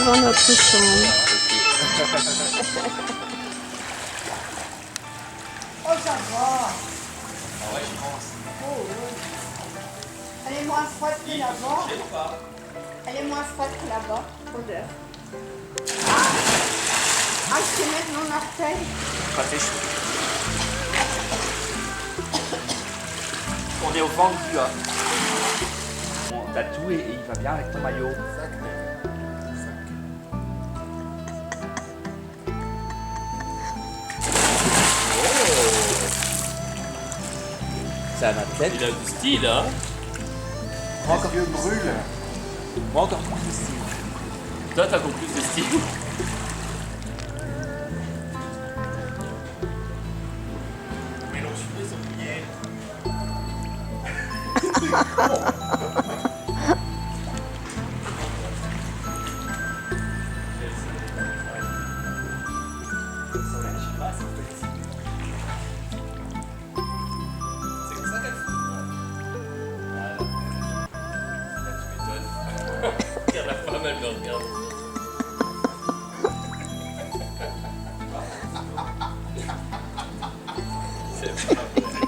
devant notre chambre. Oh, ça va. Ah ouais, je pense. Oh, oui. Elle est moins froide que là-bas. Elle est moins froide que là-bas. Odeur. Ah, je peux mettre mon orteil. Pas fait chaud. On est au vendu là. T'as tout et il va bien avec ton maillot. C'est un athlète. Il a du style, hein. Moi encore plus brûle. Moi encore plus de style. Toi, t'as beaucoup plus de style. Regarde la femme, elle le regarde. C'est pas vrai.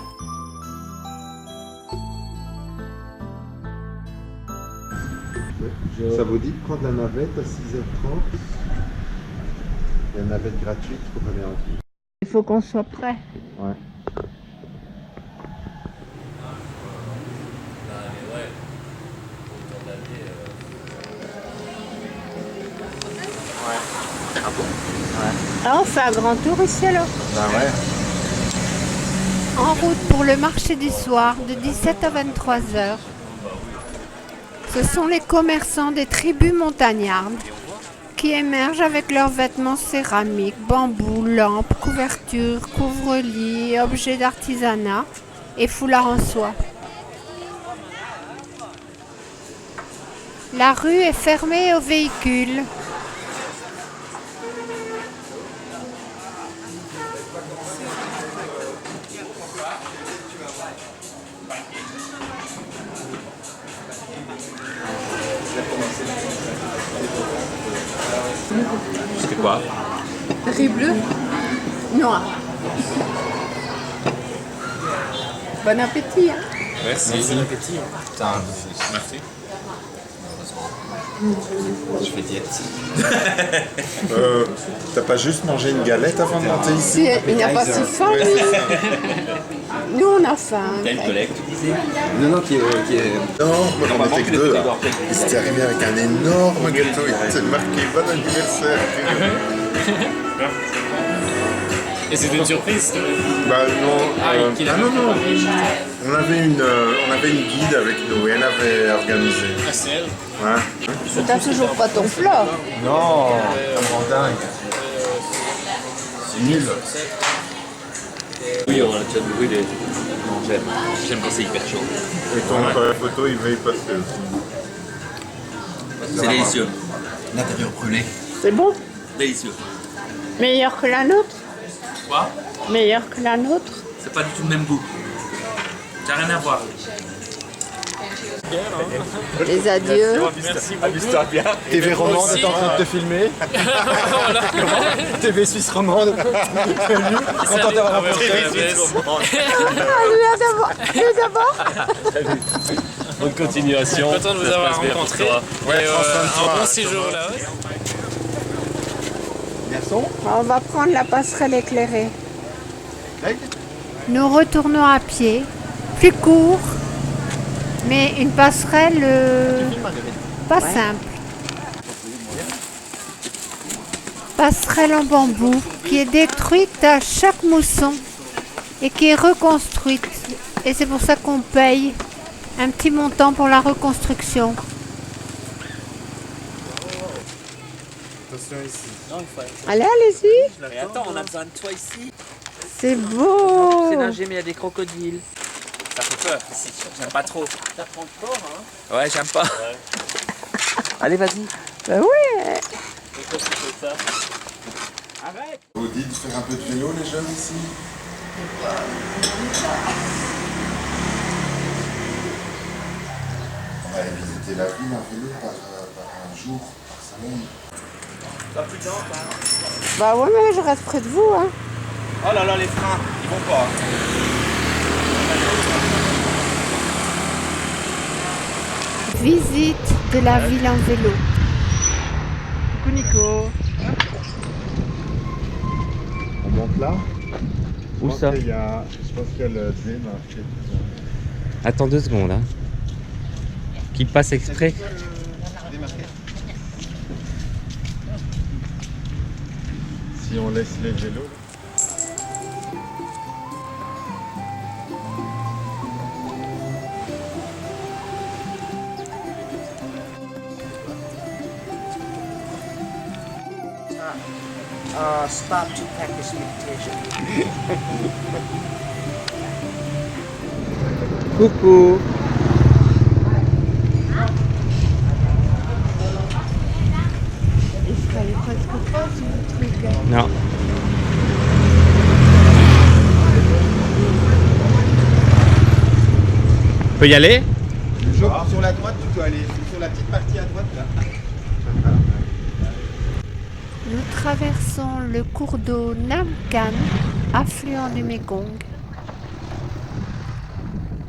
Ça vous dit de prendre la navette à 6h30? Il y a une navette gratuite pour aller en ville. Il faut qu'on soit prêt. Ouais. Ah, on fait un grand tour ici alors. Bah ouais. En route pour le marché du soir de 17 à 23 heures. Ce sont les commerçants des tribus montagnardes qui émergent avec leurs vêtements céramiques, bambous, lampes, couvertures, couvre-lits, objets d'artisanat et foulards en soie. La rue est fermée aux véhicules. C'est quoi? Riz bleu, noir. Bon appétit, hein? Merci. Bon appétit. Putain, Merci. je fais diète. T'as pas juste mangé une galette avant de monter ici? Il n'a pas si faim, lui. Nous, on a faim. T'as une collègue, tu disais? Non, non, qui est... Non, moi j'en Normalement, étais que tu deux les là. dois payer. Il s'était arrivé avec un énorme gâteau, il était marqué bon anniversaire. Et c'était une surprise. Bah non, qu'il ah avait non, non. préparé. On avait une guide avec nous et elle avait organisé. Ah, c'est elle. Ouais. T'as toujours pas ton plat. Non, vraiment dingue. C'est nul. Oui, on a déjà brûlé. Non, j'aime. J'aime quand c'est hyper chaud. Et ton appareil photo, il va y passer aussi. C'est délicieux. L'intérieur brûlé. C'est bon? Délicieux. Meilleur que la nôtre? Quoi? Meilleur que la nôtre? C'est pas du tout le même goût. Ça n'a rien à voir. Les adieux. Merci beaucoup. Amuse-toi bien. TV Romande aussi. est en train de te filmer. TV Suisse Romande. Salut. Content d'avoir rencontré. Lui d'abord. Bonne continuation. Content de vous avoir rencontré. Ouais, Et, prends soin de toi, un bon hein, séjour là. Garçon. On va prendre la passerelle éclairée. Nous retournons à pied, plus court, mais une passerelle pas simple. Passerelle en bambou qui est détruite à chaque mousson et qui est reconstruite. Et c'est pour ça qu'on paye un petit montant pour la reconstruction. Attention ici. Non, il faut aller. Allez, allez-y. Mais attends, on a besoin de toi ici. C'est beau. C'est nager, mais il y a des crocodiles. Ça fait peur ici. J'aime pas trop. Ça prend fort, hein? Ouais, j'aime pas. Ouais. Allez, vas-y. Bah ouais. Pourquoi tu fais ça? Arrête! Vous dites de faire un peu de vélo, les jeunes, ici? On va visiter la ville en vélo par un jour, par Bah ouais, mais je reste près de vous, hein. Oh là là, les freins, ils vont pas. Visite de la ville en vélo. Coucou Nico. On monte là. Où ça? Je pense qu'il y a le D marqué. Attends 2 secondes. Hein. Qui passe exprès. Si on laisse les vélos. Start to practice meditation. Coucou. Il fallait presque pas ce truc. Non. On peut y aller? Sur la droite, tu peux aller sur la petite partie à droite là. Nous traversons le cours d'eau Namkan, affluent du Mékong.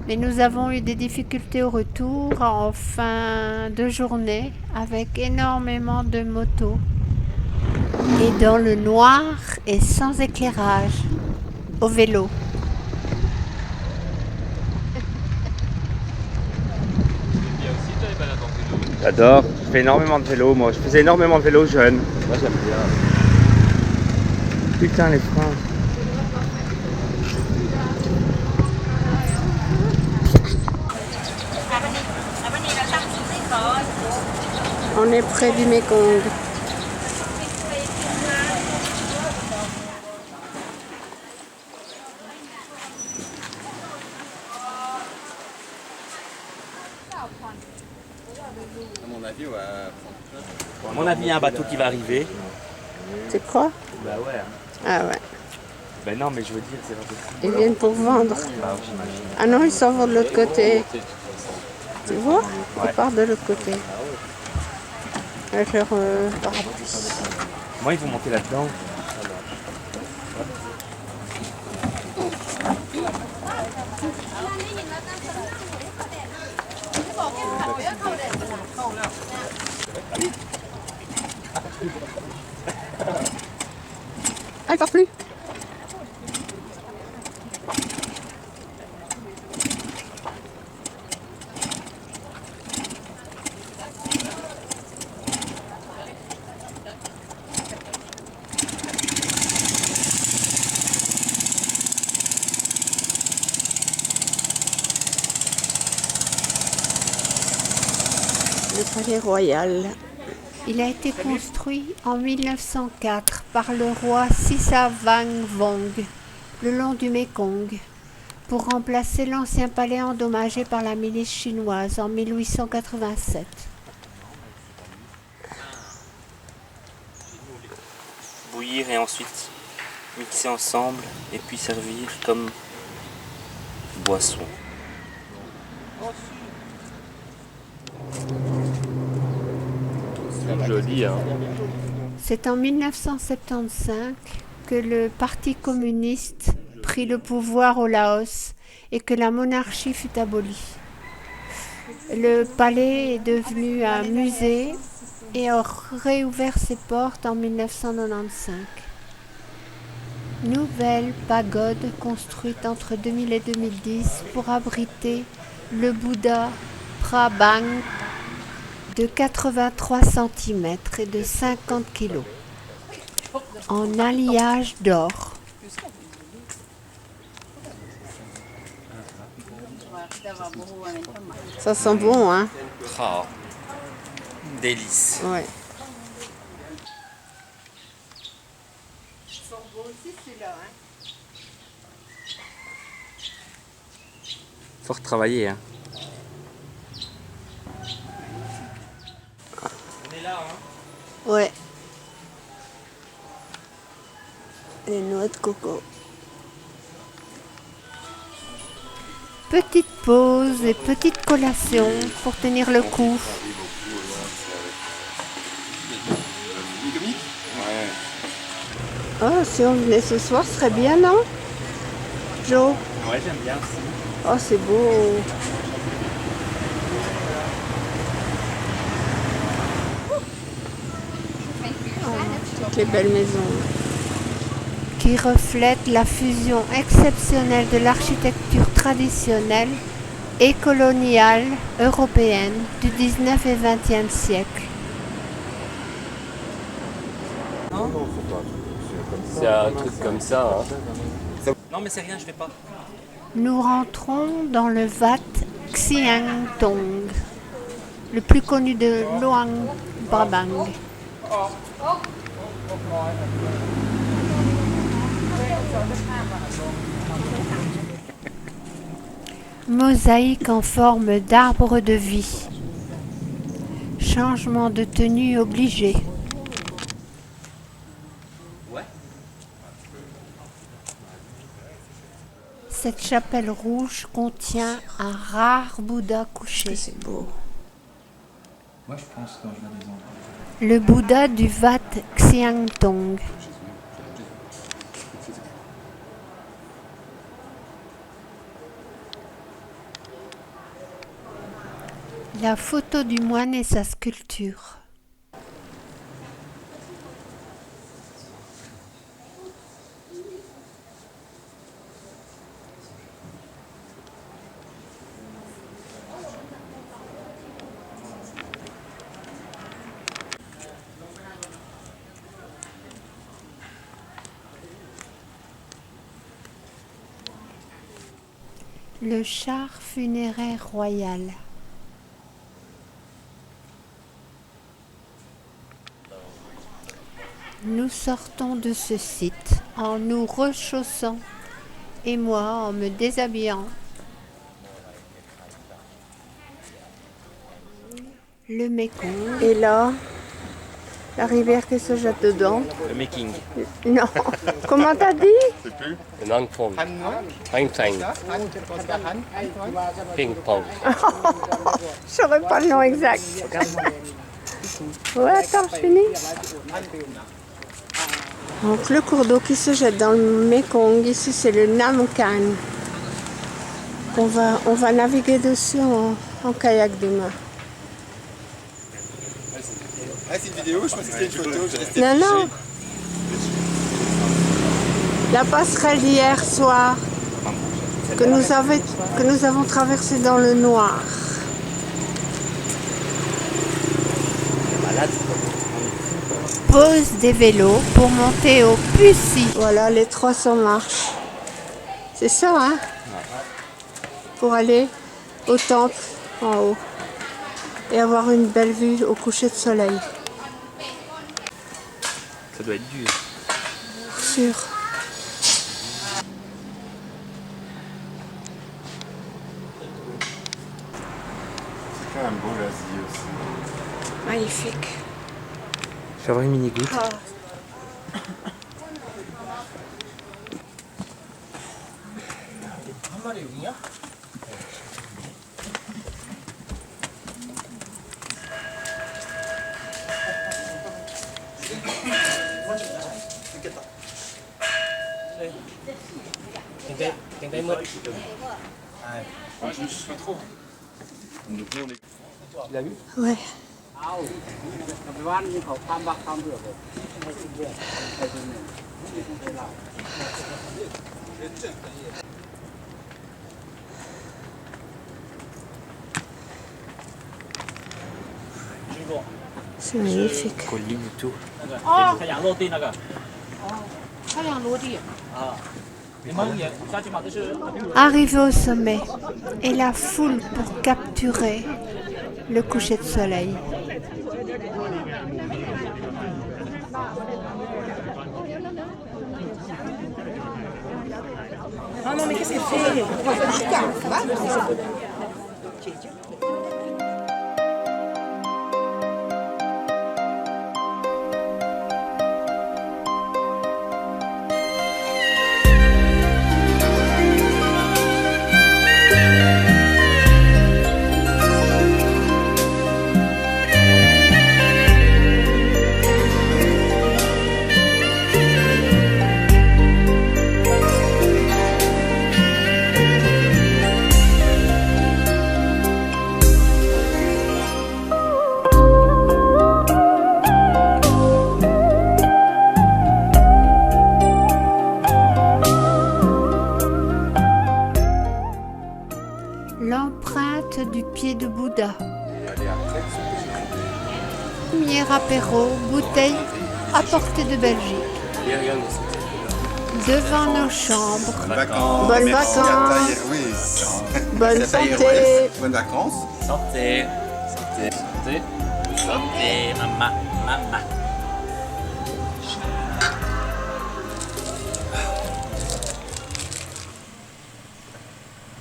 Mais nous avons eu des difficultés au retour en fin de journée avec énormément de motos. Et dans le noir et sans éclairage, au vélo. J'adore. Je fais énormément de vélo, moi. Je faisais énormément de vélo jeune. Moi j'aime bien. Putain, les freins. On est près du Mékong. À mon avis, ouais. À mon avis, il y a un bateau qui va arriver. Tu crois? Bah ouais. Ah ouais. Ben non, mais je veux dire, c'est pas possible. Ils viennent pour vendre. Bah, j'imagine. Ah non, ils s'en vont de l'autre côté. Tu vois? Ils partent de l'autre côté. Avec leur parapluie. Moi, ils vont monter là-dedans. Ah, ils partent plus. Le palais royal. Il a été construit en 1904 par le roi Sisavangvong le long du Mékong pour remplacer l'ancien palais endommagé par la milice chinoise en 1887. Bouillir et ensuite mixer ensemble et puis servir comme boisson. C'est joli, hein. C'est en 1975 que le Parti communiste prit le pouvoir au Laos et que la monarchie fut abolie. Le palais est devenu un musée et a réouvert ses portes en 1995. Nouvelle pagode construite entre 2000 et 2010 pour abriter le Bouddha Prabang de 83 cm et de 50 kg en alliage d'or. Ça sent bon, hein? Oh, délice. Ouais. Faut retravailler, hein. On est là, hein. Ouais. Les noix de coco. Petite pause et petite collation pour tenir le coup. Oh, si on venait ce soir, ce serait bien, non? Jo? Ouais, j'aime bien aussi. Oh, c'est beau. Toutes les belles maisons. Qui reflètent la fusion exceptionnelle de l'architecture traditionnelle et coloniale européenne du 19 et 20e siècle. C'est un truc comme ça. Hein. Non, mais c'est rien, je vais pas. Nous rentrons dans le Wat Xiang Tong, le plus connu de Luang Prabang. Mosaïque en forme d'arbre de vie. Changement de tenue obligé. Cette chapelle rouge contient un rare Bouddha couché. C'est beau. Moi, je pense quand je vois des endroits. Le Bouddha du Wat Xiang Tong. La photo du moine et sa sculpture. Le char funéraire royal. Nous sortons de ce site en nous rechaussant et moi en me déshabillant. Le Mékong. Et là, la rivière qui se jette dedans. Le making. Non. Comment t'as dit? Le Nang Pong. Hang Tang. Ping Pong. Je saurais pas le nom exact. Ouais, attends, je finis. Donc le cours d'eau qui se jette dans le Mékong, ici c'est le Nam Can. On va naviguer dessus en kayak demain. Ah, c'est une vidéo, je pense que c'était une photo. Non, non. La passerelle d'hier soir que nous avons traversée dans le noir. Pose des vélos pour monter au Pussy. Voilà les 300 marches. C'est ça, hein? Pour aller au temple en haut et avoir une belle vue au coucher de soleil. Ça doit être dur. Sûr. C'est quand même beau l'Asie aussi. Magnifique. Je vais avoir une mini goutte. Ah. Tu l'as vu? Ouais. C'est magnifique. Colline et tout. Arrivé au sommet et la foule pour capturer le coucher de soleil. Ah non, mais qu'est-ce qu'elle fait? cavalier de Bouddha. Premier apéro, bouteille apportée de Belgique. Devant nos chambres. Bonnes vacances. Bonnes Merci vacances. à Thaï Airways. Bonne Merci à Thaï santé. Airways. Bonnes vacances. Santé. Santé. Santé. Santé, maman. Maman.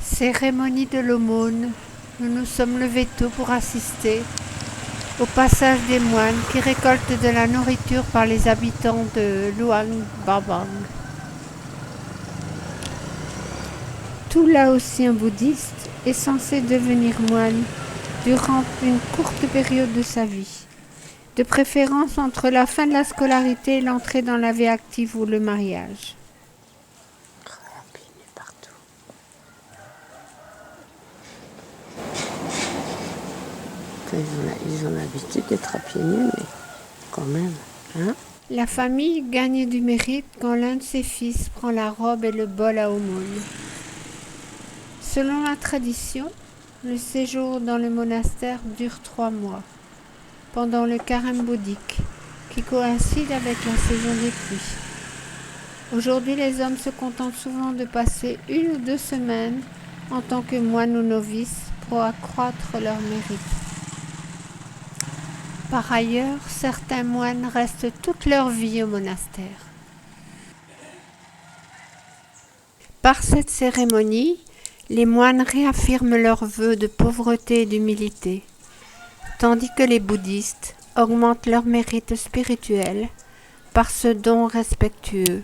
Cérémonie de l'aumône. Nous nous sommes levés tôt pour assister au passage des moines qui récoltent de la nourriture par les habitants de Luang Prabang. Tout laotien bouddhiste est censé devenir moine durant une courte période de sa vie, de préférence entre la fin de la scolarité et l'entrée dans la vie active ou le mariage. Ils ont l'habitude d'être à pieds nus, mais quand même. Hein? La famille gagne du mérite quand l'un de ses fils prend la robe et le bol à aumône. Selon la tradition, le séjour dans le monastère dure 3 mois, pendant le carême bouddhique, qui coïncide avec la saison des pluies. Aujourd'hui, les hommes se contentent souvent de passer 1 ou 2 semaines en tant que moines ou novices pour accroître leur mérite. Par ailleurs, certains moines restent toute leur vie au monastère. Par cette cérémonie, les moines réaffirment leurs vœux de pauvreté et d'humilité, tandis que les bouddhistes augmentent leur mérite spirituel par ce don respectueux.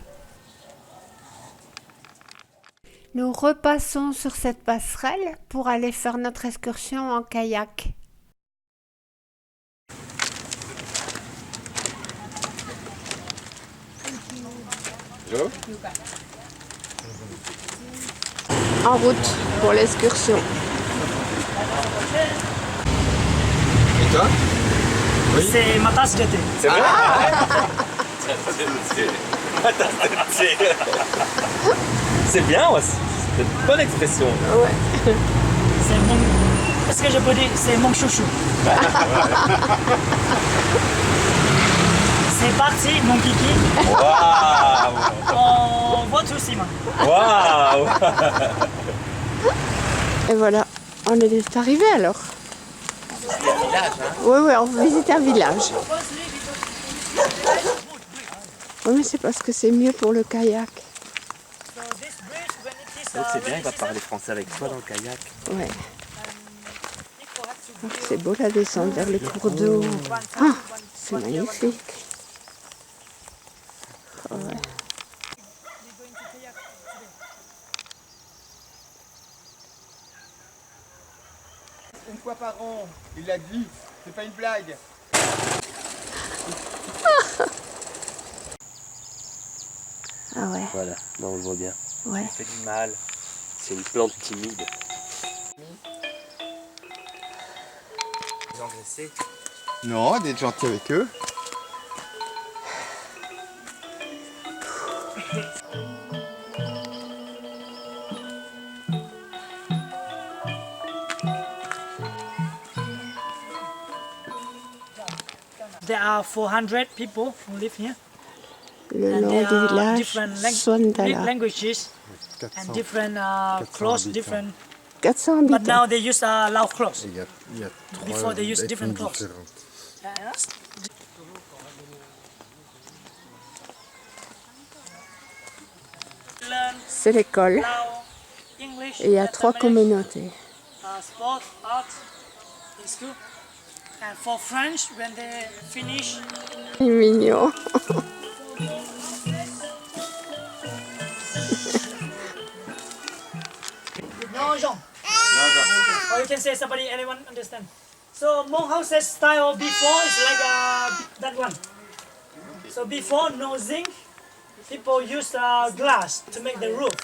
Nous repassons sur cette passerelle pour aller faire notre excursion en kayak. En route pour l'excursion. Et toi? C'est ma tasse de thé. C'est vrai? C'est bien, ouais. C'est une bonne expression. C'est mon... Est-ce que je peux dire c'est mon chouchou? C'est parti, mon kiki. Waouh! On voit tout Simon. Waouh! Et voilà, on est arrivé alors. C'est un village, hein? Oui, on visite un village. Oui, mais c'est parce que c'est mieux pour le kayak. Donc c'est bien, il va parler français avec toi dans le kayak. Ouais. Oh, c'est beau la descente vers le cours d'eau. Ah, c'est magnifique. Oh, ouais. Une fois par an, il l'a dit, c'est pas une blague. Ah ouais, Voilà, là on le voit bien. ouais. Il fait du mal. C'est une plante timide. Ils ont engraissé. Non, d'être gentil avec eux. There are 400 people who live here. Le And nom there du are village, different Sondala. languages and different clothes, different. 400 But now habitants. they use Lao clothes. Il y a Before they use different clothes. Learn C'est l'école. Lao, English, Et il y a 3 communautés. sport, art in school. And for French, when they finish, C'est mignon. no Jean. Or you can say somebody, anyone understand. So monk houses style before is like that one. So before no zinc, people use glass to make the roof.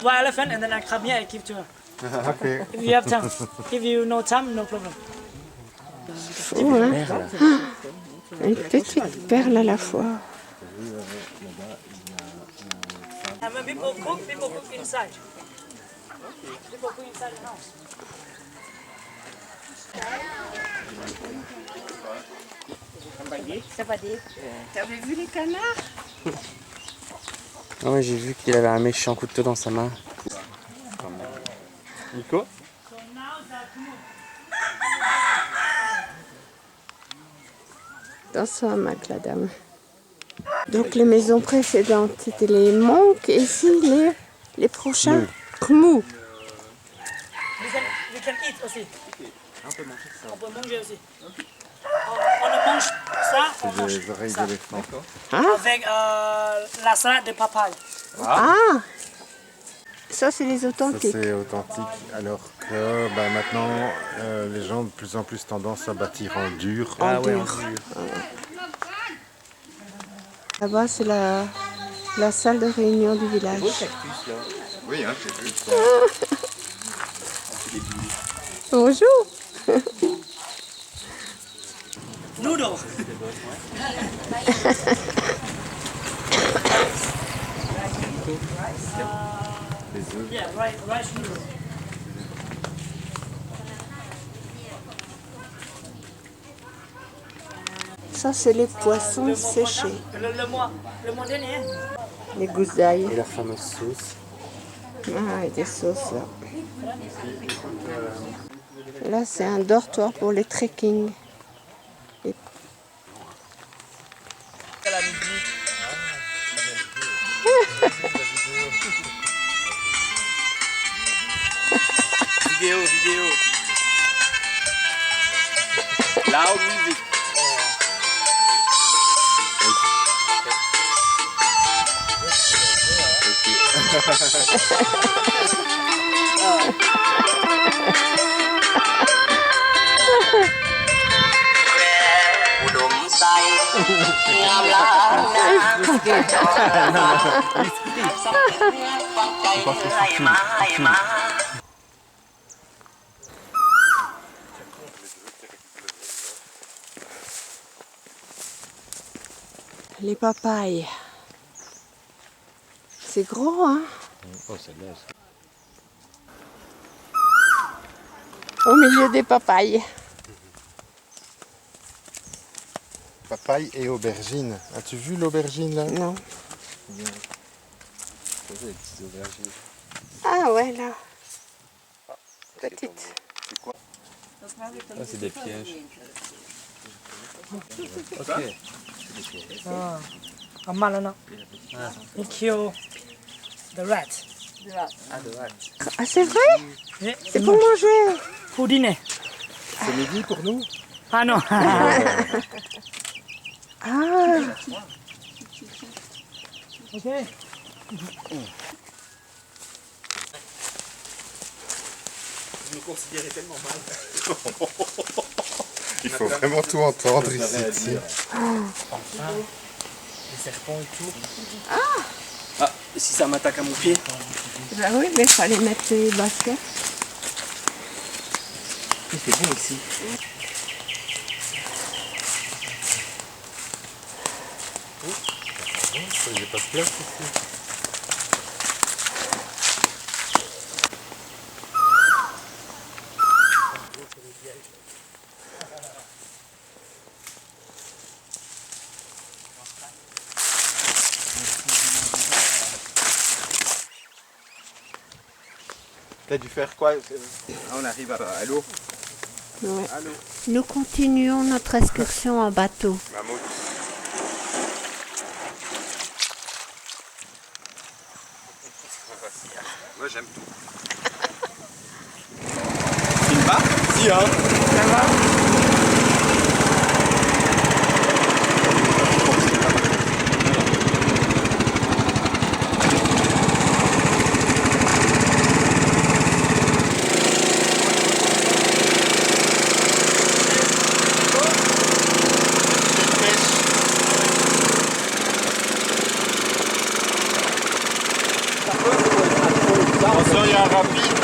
One elephant and then I come here, I give to her. Ok. If you have time. If you no time, no problem. Fou, hein? Une petite perle à la fois. And when people cook inside. People cook inside the house. T'avais vu les canards? Ah ouais, j'ai vu qu'il avait un méchant couteau dans sa main. Nico? Dans son hamac, la dame. Donc les maisons précédentes, c'était les monks, et ici les prochains Khmu. We can eat aussi. On peut manger aussi. On mange ça, on C'est mange des oreilles ça. d'éléphant. Avec la salade de papaye. Ah, ça c'est les Ça authentiques. c'est authentique, alors que bah, maintenant les gens ont de plus en plus tendance à bâtir en dur. En dur. Là-bas c'est la salle de réunion du village. Oui, hein, j'ai vu. Bonjour. Noodle. Yeah, rice noodle. Ça c'est les poissons séchés. Le mois dernier. Les gousses d'ail. Et leur fameuse sauce. Ah, et des sauces là. Là c'est un dortoir pour les trekking. Vidéo. Loud music. Les papayes. C'est gros, hein? Au milieu des papayes. Papaye et aubergine. As-tu vu l'aubergine là? Non. Ah ouais, là. Petite. Ah, c'est des pièges. Malana. It kill the rat. Ah, c'est vrai? Yeah, C'est pour manger. pour dîner. C'est midi pour nous? Ah non. Ah, Ok. Il faut vraiment tout entendre ici. Les serpents et tout. Ah, si ça m'attaque à mon pied. bah oui, mais il fallait mettre les baskets. C'est bon ici. Il n'y a pas de place ici. T'as dû faire quoi? On arrive à l'eau. Ouais. Nous continuons notre excursion en bateau. Mammouth. Moi j'aime tout. Filme pas? Si hein. Attention, il y a un rapide.